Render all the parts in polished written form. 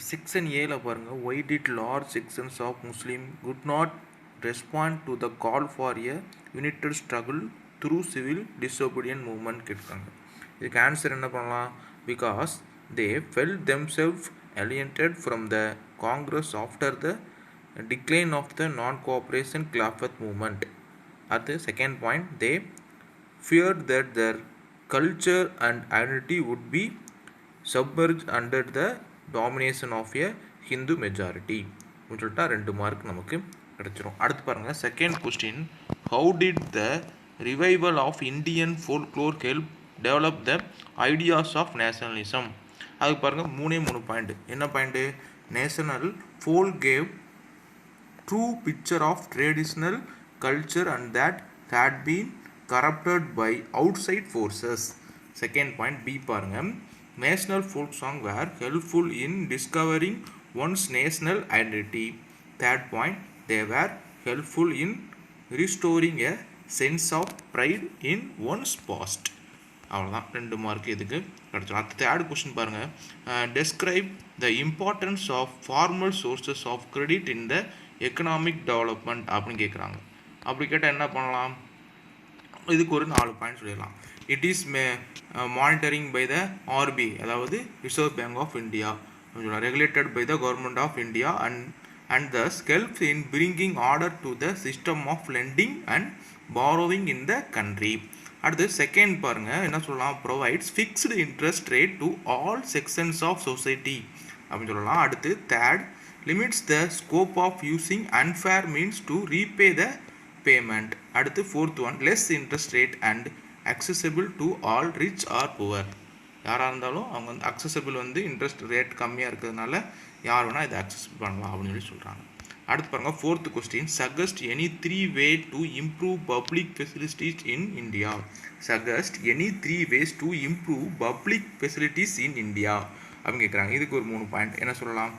Section ஏல பாருங்கள், why did large sections of Muslim could not respond to the call for a united struggle through civil disobedient movement கேட்குறாங்க. இதுக்கு answer என்ன பண்ணலாம்? Because they felt themselves alienated from the Congress after the decline of the non-cooperation Khilafat movement. At the second point, they feared that their culture and identity would be submerged under the domination of a Hindu majority. சொல்லிட்டா 2 mark நமக்கு கிடைச்சிரும். அடுத்து பாருங்கள், second question, how did the revival of Indian folklore help develop the ideas of nationalism? அதுக்கு பாருங்கள் 3 point. என்ன point? National folk gave true picture of traditional culture and that had been corrupted by outside forces. Second point, B பாருங்க, national folk song were helpful in discovering one's national identity. Third point, they were helpful in restoring a sense of pride in one's past. அவ்வளோதான், 2 mark இதுக்கு கிடச்சிடும். அடுத்த third question பாருங்கள், describe the importance of formal sources of credit in the economic development அப்படின்னு கேட்குறாங்க. அப்படி கேட்டால் என்ன பண்ணலாம்? இதுக்கு ஒரு 4 பாயிண்ட் சொல்லிடலாம். It is monitoring by the RBI, அதாவது reserve bank of India, regulated by the government of India and thus helps in bringing order to the system of lending and borrowing in the country. அடுத்து second பாருங்கள், என்ன சொல்லலாம்? Provides fixed interest rate to all sections of society அப்படின்னு சொல்லலாம். அடுத்து third, limits the scope of using unfair means to repay the payment. அடுத்து fourth one, less interest rate and accessible to all rich or poor. யாராக இருந்தாலும் அவங்க வந்து accessible வந்து interest rate கம்மியாக இருக்கிறதுனால யார் வேணால் இதை அக்சஸ் பண்ணலாம் அப்படின்னு சொல்லி சொல்கிறாங்க. அடுத்து பாருங்கள், fourth question, suggest any 3 way to improve public facilities in India. Suggest any 3 ways to improve public facilities in India அப்படின்னு கேட்குறாங்க. இதுக்கு ஒரு 3 பாயிண்ட். என்ன சொல்லலாம்?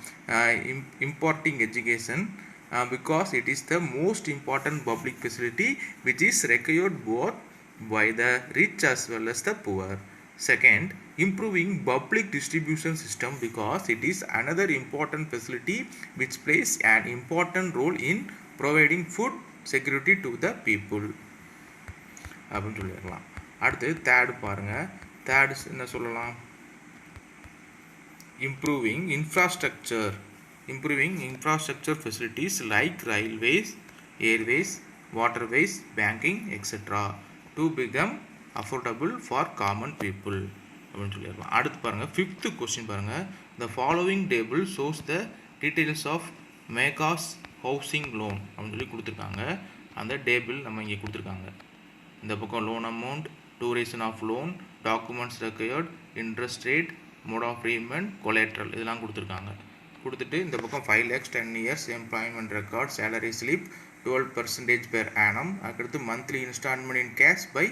Imparting education because it is the most important public facility which is required both by the rich as well as the poor. Second, improving public distribution system because it is another important facility which plays an important role in providing food security to the people அப்படின்னு சொல்லிடலாம். அடுத்து third பாருங்கள், third என்ன சொல்லலாம்? improving infrastructure facilities like railways, airways, waterways, banking, etc. to become affordable for common people அப்படின்னு சொல்லிடலாம். அடுத்து பாருங்கள், ஃபிஃப்த்து கொஸ்டின் பாருங்கள், the following table shows the details of Megha's housing loan அப்படின்னு சொல்லி கொடுத்துருக்காங்க. அந்த டேபிள் நம்ம இங்கே கொடுத்துருக்காங்க. இந்த பக்கம் loan amount, duration of loan, documents required, interest rate, mode of repayment, collateral இதெல்லாம் கொடுத்துருக்காங்க. கொடுத்துட்டு இந்த பக்கம் 5 lakhs 10 years employment record, salary slip 12% per annum, அடுத்து monthly instalment in cash by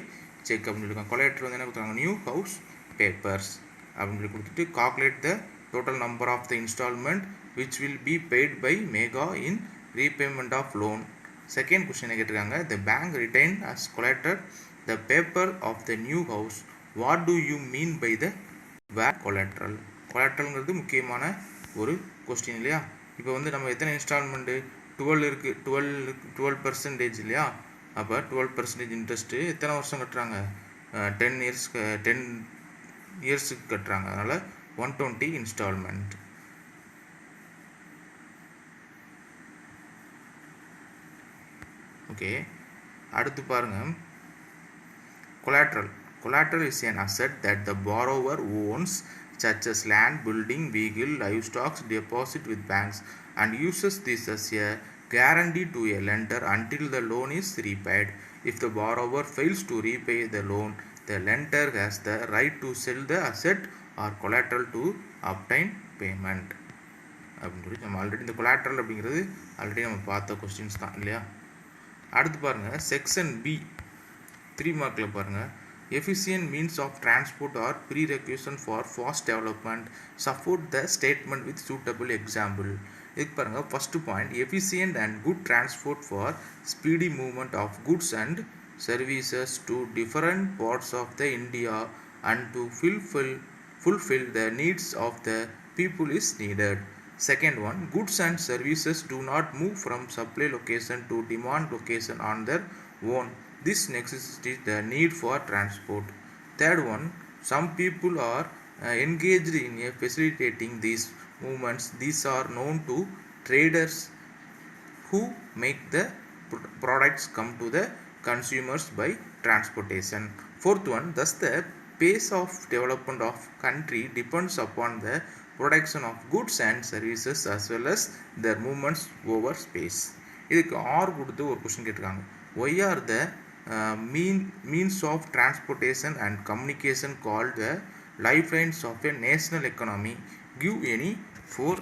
cheque அப்படின்னு சொல்லியிருக்காங்க. கொலேட்ரல் வந்து என்ன கொடுத்தாங்க? நியூ ஹவுஸ் பேப்பர்ஸ் அப்படின்னு சொல்லி கொடுத்துட்டு calculate the total number of the instalment which will be paid by Megha in repayment of loan. Second question கேட்டிருக்காங்க, the bank retain as collateral the paper of the new house, what do you mean by the word collateral? கொலேட்ரல்ங்கிறது முக்கியமான ஒரு question இல்லையா? இப்போ வந்து நம்ம எத்தனை instalment 12 இருக்குது, 12% இல்லையா? அப்போ 12% இன்ட்ரெஸ்ட்டு எத்தனை வருஷம் கட்டுறாங்க? 10 இயர்ஸுக்கு கட்டுறாங்க. அதனால் 120 இன்ஸ்டால்மெண்ட். ஓகே, அடுத்து பாருங்கள், collateral is an asset that the borrower owns such as land, building, vehicle, livestock, deposit with banks and uses this as a guarantee to a lender until the loan is repaid. If the borrower fails to repay the loan, the lender has the right to sell the asset or collateral to obtain payment அப்படின்னு சொல்லி நம்ம already இந்த collateral அப்படிங்கிறது already நம்ம பார்த்த questions தான் இல்லையா? அடுத்து பாருங்கள், செக்ஷன் பி 3 மார்க்கில் பாருங்கள், efficient means of transport are prerequisite for fast development, support the statement with suitable example. இதுக்கு பாருங்கள், first point, efficient and good transport for speedy movement of goods and services to different parts of the India and to fulfill the needs of the people is needed. Second one, goods and services do not move from supply location to demand location on their own. This necessitates the need for transport. Third one, some people are engaged in facilitating these movements. These are known to traders who make the products come to the consumers by transportation. Fourth one, thus the pace of development of country depends upon the production of goods and services as well as their movements over space. இதுக்கு or கொடுத்து ஒரு question கேட்டிருக்காங்க. Why are the means of transportation and communication called the lifelines of a national economy? Give any four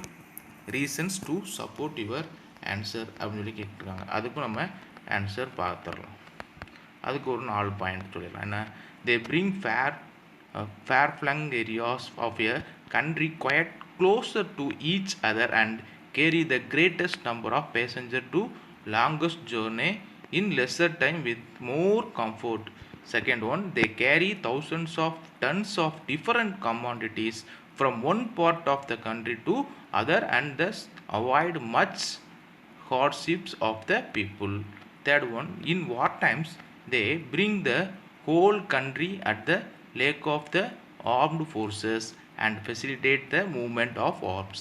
reasons to support your answer அப்படின்னு சொல்லி கேட்டிருக்காங்க. அதுக்கும் நம்ம answer பார்த்துடலாம். அதுக்கு ஒரு 4 பாயிண்ட் சொல்லிடலாம். என்ன, they bring far-flung areas of a country quite closer to each other and carry the greatest number of passengers to longest journey in lesser time with more comfort. Second one, they carry thousands of tons of different commodities from one part of the country to other and thus avoid much hardships of the people. Third one, in war times they bring the whole country at the lake of the armed forces and facilitate the movement of arms,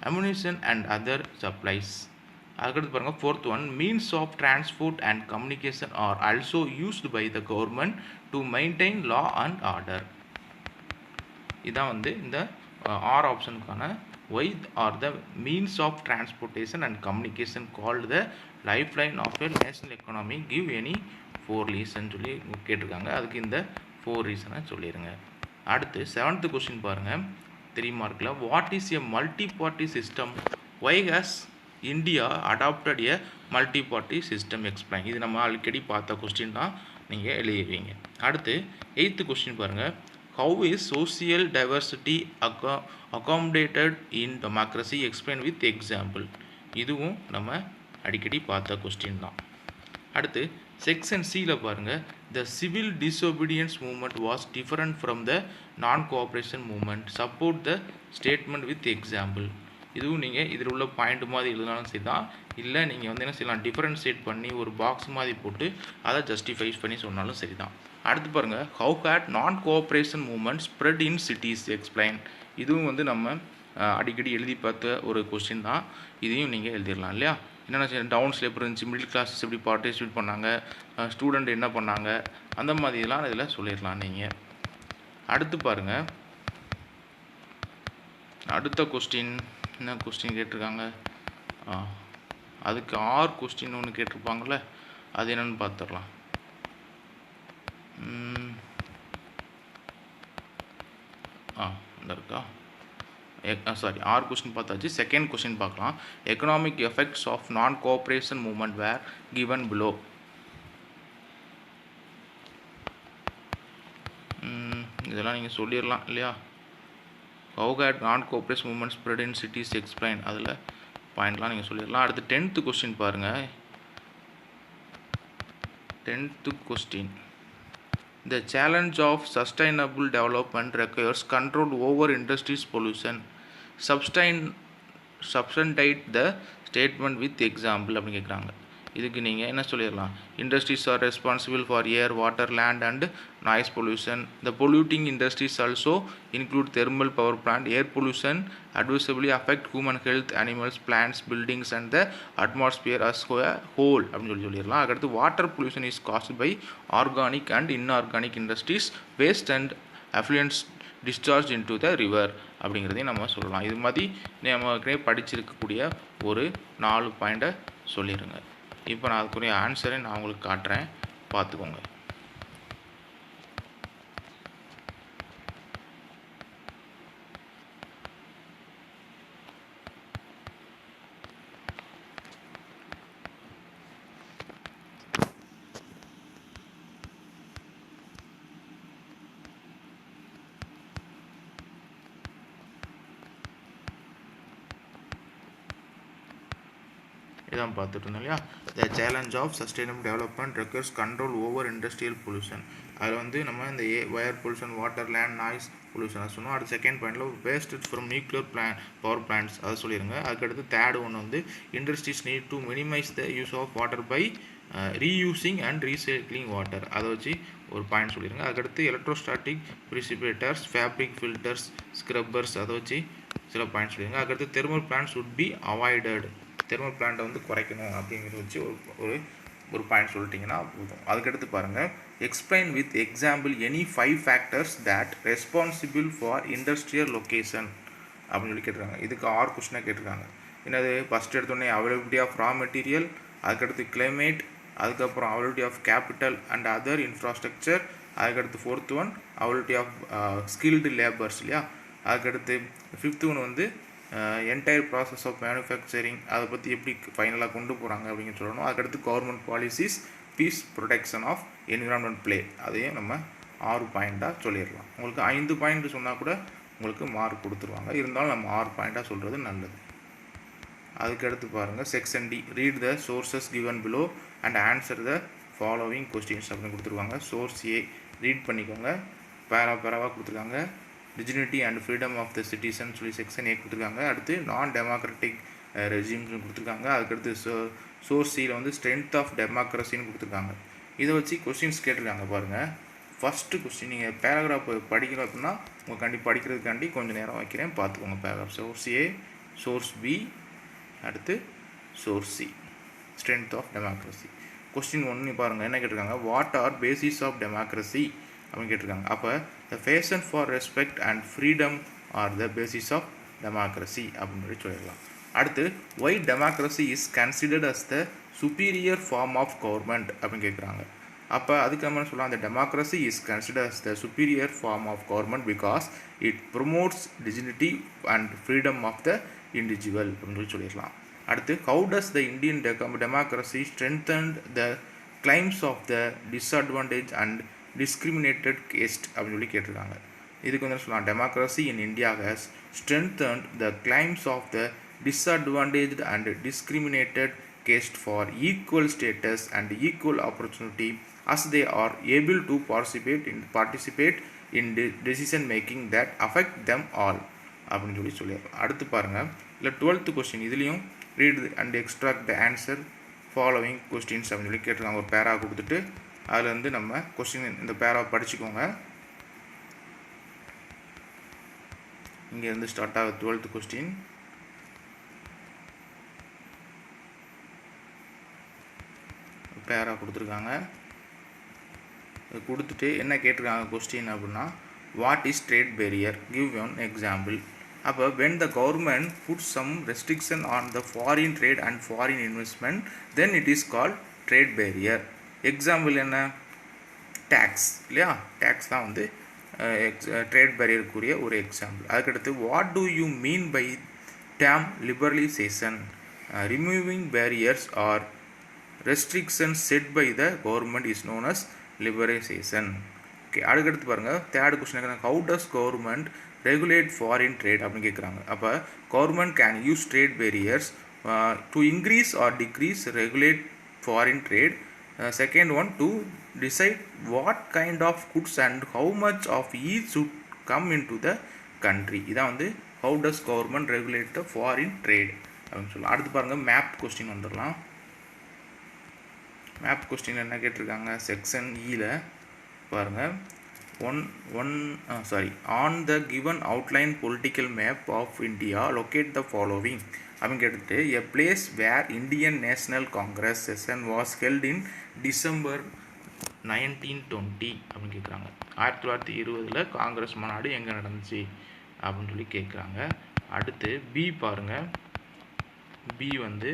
ammunition and other supplies. அதுக்கடுத்து பாருங்கள், fourth one, means of transport and communication are also used by the government to maintain law and order. இதான் வந்து இந்த or ஆப்ஷனுக்கான why are the means of transportation and communication called the life line of a national economy. Give any 4 reason சொல்லி கேட்டிருக்காங்க. அதுக்கு இந்த 4 ரீசனை சொல்லிடுங்க. அடுத்து 7th கொஸ்டின் பாருங்கள், 3 மார்க்கில். What is a multi party system? Why has India adopted a multi party system? Explain. இது நம்ம அடிக்கடி பார்த்த கொஸ்டின் தான், நீங்கள் எழுதிடுவீங்க. அடுத்து 8th கொஸ்டின் பாருங்கள், how is social diversity accommodated in democracy? Explain with example. இதுவும் நம்ம அடிக்கடி பார்த்த கொஸ்டின் தான். அடுத்து செக்ஷன் சியில் பாருங்கள், த civil disobedience movement was different from the நான் cooperation movement. Support the statement with example. இதுவும் நீங்கள் இதில் உள்ள பாயிண்ட் மாதிரி எழுதினாலும் சரி தான், இல்லை நீங்கள் வந்து என்ன செய்யலாம், டிஃபரன்ஷியேட் பண்ணி ஒரு பாக்ஸ் மாதிரி போட்டு அதை ஜஸ்டிஃபை பண்ணி சொன்னாலும் சரி தான். அடுத்து பாருங்கள், how had non cooperation movement spread in cities? Explain. இதுவும் வந்து நம்ம அடிக்கடி எழுதி பார்த்த ஒரு கொஸ்டின் தான். இதையும் நீங்கள் எழுதிடலாம் இல்லையா. என்னென்ன டவுன் ஸ்லெப் இருந்துச்சு, மிடில் கிளாஸஸ் எப்படி பார்ட்டிசிபேட் பண்ணாங்க, ஸ்டூடெண்ட் என்ன பண்ணாங்க, அந்த மாதிரிலாம் இதில் சொல்லிடலாம் நீங்கள். அடுத்து பாருங்கள், அடுத்த கொஸ்டின் என்ன கொஸ்டின் கேட்டிருக்காங்க, அதுக்கு ஆர் கொஸ்டின் ஒன்று கேட்டிருப்பாங்கள்ல, அது என்னென்னு பார்த்துடலாம். இந்த இருக்கா, சாரி, ஆர் கொஸ்டின் பார்த்தாச்சு. செகண்ட் கொஸ்டின் பார்க்கலாம். Economic effects of non cooperation movement were given below. இதெல்லாம் நீங்கள் சொல்லிடலாம் இல்லையா. How had non cooperation movement spread in cities? Explain. அதில் பாயிண்ட்லாம் நீங்கள் சொல்லிடலாம். அடுத்து 10th கொஸ்டின் பாருங்கள். 10th question, the challenge of sustainable development requires control over industries pollution. Substantiate the statement with example அப்படின்னு கேட்குறாங்க. இதுக்கு நீங்கள் என்ன சொல்லிடலாம், industries are responsible for air, water, land and noise pollution. The polluting industries also include thermal power plant. Air pollution adversely affect human health, animals, plants, buildings and the atmosphere as a whole அப்படின்னு சொல்லிடலாம். அதுக்கடுத்து water pollution is caused by organic and inorganic industries, waste and effluents discharged into the river அப்படிங்கிறதையும் நம்ம சொல்லலாம். இது மாதிரி நம்ம படிச்சிருக்கக்கூடிய ஒரு 4 பாயிண்ட்டை சொல்லிடுங்க. இப்போ நான் அதுக்குரிய ஆன்சரை நான் உங்களுக்கு காட்டுறேன், பார்த்துக்கோங்க. இதான் பார்த்துட்டு இருந்தோம் இல்லையா. The challenge of sustainable development requires control over industrial pollution. அதில் வந்து நம்ம இந்த air pollution, water, land, noise pollution அதை சொன்னோம். அடுத்த செகண்ட் பாயிண்டில் wasted from nuclear power plants அதை சொல்லிடுங்க. அதுக்கடுத்து தேர்டு ஒன்று வந்து industries need to minimise the use of water by reusing and recycling water, அதை வச்சு ஒரு பாயிண்ட் சொல்லிடுங்க. அதுக்கடுத்து electrostatic precipitators, fabric filters, scrubbers அதை வச்சு சில பாயிண்ட் சொல்லிடுங்க. அதுக்கடுத்து thermal plant should be avoided, thermal பிளான்ட்டை வந்து குறைக்கணும் அப்படிங்கிறத வச்சு ஒரு பாயிண்ட் சொல்லிட்டிங்கன்னா போதும். அதுக்கடுத்து பாருங்கள், explain with example any 5 factors that responsible for industrial location அப்படின்னு சொல்லி கேட்டிருக்காங்க. இதுக்கு 6 கொஸ்டினாக கேட்டிருக்காங்க. என்னது, ஃபஸ்ட் எடுத்தோடனே அவைலபிலிட்டி ஆஃப் ரா மெட்டீரியல், அதுக்கடுத்து கிளைமேட், அதுக்கப்புறம் availability of capital and other infrastructure, அதுக்கடுத்து 4th one availability of skilled labours இல்லையா. அதுக்கடுத்து 5th ஒன் வந்து என்டையர் ப்ராசஸ் ஆஃப் மேனுஃபேக்சரிங், அதை பற்றி எப்படி ஃபைனலாக கொண்டு போகிறாங்க அப்படின்னு சொல்லணும். அதுக்கடுத்து government policies, peace, protection of environment play, அதையும் நம்ம 6 பாயிண்ட்டாக சொல்லிடலாம். உங்களுக்கு 5 பாயிண்ட் சொன்னால் கூட உங்களுக்கு மார்க் கொடுத்துருவாங்க. இருந்தாலும் நம்ம 6 பாயிண்ட்டாக சொல்கிறது நல்லது. அதுக்கடுத்து பாருங்கள், section D, read the sources given below and answer the following questions அப்படின்னு கொடுத்துருவாங்க. சோர்ஸ் ஏ ரீட் பண்ணிக்கோங்க, பேராவாக கொடுத்துருக்காங்க. Dignity and freedom of the citizen சொல்லி செக்ஷன் ஏ கொடுத்துருக்காங்க. அடுத்து நான் டெமோக்ராட்டிக் ரெஜிம்ஸ்னு கொடுத்துருக்காங்க. அதுக்கடுத்து சோர்ஸ் சியில் வந்து ஸ்ட்ரென்த் ஆஃப் டெமோக்ரஸின்னு கொடுத்துருக்காங்க. இதை வச்சு கொஸ்டின்ஸ் கேட்டிருக்காங்க பாருங்கள். ஃபஸ்ட்டு கொஸ்டின், நீங்கள் பேராகிராஃப் படிக்கணும் அப்படின்னா உங்கள் படிக்கிறதுக்காண்டி கொஞ்சம் நேரம் வைக்கிறேன், பார்த்துக்கோங்க. Paragraph source A, source B, அடுத்து source C, strength of democracy. Question 1 பாருங்கள், என்ன கேட்டிருக்காங்க, what are basis of democracy அப்படின்னு கேட்டிருக்காங்க. அப்போ the passion for respect and freedom are the basis of democracy அப்படின்னு சொல்லி சொல்லிடலாம். அடுத்து, why democracy is considered as the superior form of government அப்படின்னு கேட்குறாங்க. அப்போ அதுக்கு நம்ம சொல்லலாம், அந்த democracy is considered as the superior form of government because it promotes dignity and freedom of the individual அப்படின்னு சொல்லி சொல்லிடலாம். அடுத்து, how does the Indian democracy strengthen the claims of the disadvantage and discriminated caste அப்படின்னு சொல்லி கேட்டிருக்காங்க. இதுக்கு வந்து சொல்லலாம், democracy in India has strengthened the claims of the disadvantaged and discriminated caste for equal status and equal opportunity as they are able to participate in decision making that affect them all அப்படின்னு சொல்லி சொல்லிடுறோம். அடுத்து பாருங்கள், இல்லை 12th question, இதுலேயும் read and extract the answer following questions அப்படின்னு சொல்லி கேட்டிருக்காங்க. ஒரு பேரா கொடுத்துட்டு அதில் வந்து நம்ம கொஸ்டின் இந்த பேராவை படிச்சுக்கோங்க. இங்கேருந்து ஸ்டார்ட் ஆகுது 12th கொஸ்டின். பேரா கொடுத்துருக்காங்க. கொடுத்துட்டு என்ன கேட்டிருக்காங்க கொஸ்டின் அப்படின்னா, what is trade barrier, give one example. அப்போ when the government puts some restriction on the foreign trade and foreign investment, then it is called trade barrier. Example என்ன, tax இல்லையா, tax தான் வந்து ட்ரேட் பேரியருக்குரிய ஒரு example. அதுக்கடுத்து, what do you mean by term liberalisation, removing barriers or restrictions set by the government is known as liberalization. Okay, அடுத்து பாருங்கள், third question கேட்குறாங்க, how does government regulate foreign trade அப்படின்னு கேட்குறாங்க. அப்போ government can use trade barriers to increase or decrease regulate foreign trade. Second one, to decide what kind of goods and how much of each should come into the country. இதான் வந்து how does government regulate the foreign trade அப்படின்னு சொல்லலாம். அடுத்து பாருங்கள், map question வந்துடலாம். Map question என்ன கேட்டிருக்காங்க, section ஈல பாருங்கள், on the given outline political map of India locate the following அப்படின்னு கேட்டுட்டு, a place where Indian National Congress session was held in December 1920 அப்படின்னு கேட்குறாங்க. 1920 காங்கிரஸ் மாநாடு எங்கே நடந்துச்சு அப்படின்னு சொல்லி கேட்குறாங்க. அடுத்து பி பாருங்கள், பி வந்து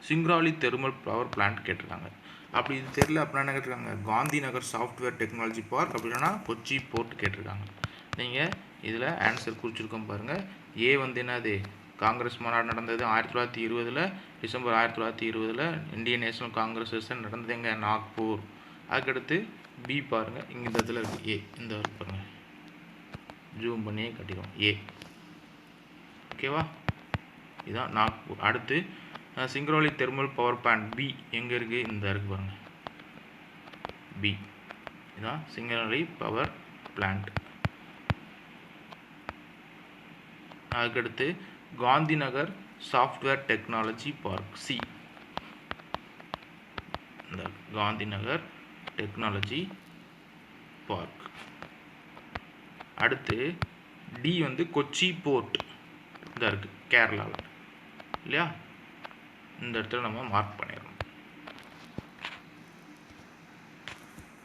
சிங்க்ராலி தெர்மல் பவர் பிளான்ட் கேட்டிருக்காங்க. அப்படி இது தெரியல அப்படின்னா என்ன கேட்டிருக்காங்க, Gandhi Nagar software technology park, அப்படின்னா கொச்சி போர்ட் கேட்டிருக்காங்க. நீங்கள் இதில் ஆன்சர் குறிச்சிருக்கோம் பாருங்கள். ஏ வந்து என்னது, காங்கிரஸ் மாநாடு நடந்தது 1920 December 1920 Indian National Congress session நடந்தது எங்கே, நாக்பூர். அதுக்கடுத்து பி பாருங்கள், இங்கே இந்த இதில் இருக்குது ஏ, இந்த பாருங்கள் ஜூம் பண்ணி கட்டிடுவோம் ஏ. ஓகேவா. இதுதான் நாக்பூர். அடுத்து சிங்க்ரோலி தெர்மல் பவர் பிளான்ட் பி எங்கே இருக்குது? இந்த இருக்குது பாருங்கள், பி. இதுதான் சிங்க்ரோலி பவர் பிளான்ட். அதுக்கடுத்து Gandhi Nagar software technology park C. இந்த காந்தி நகர் டெக்னாலஜி பார்க். அடுத்து டி வந்து கொச்சி போர்ட். இதாக இருக்குது கேரளாவில் இல்லையா? இந்த இடத்துல நம்ம மார்க் பண்ணிடுறோம்.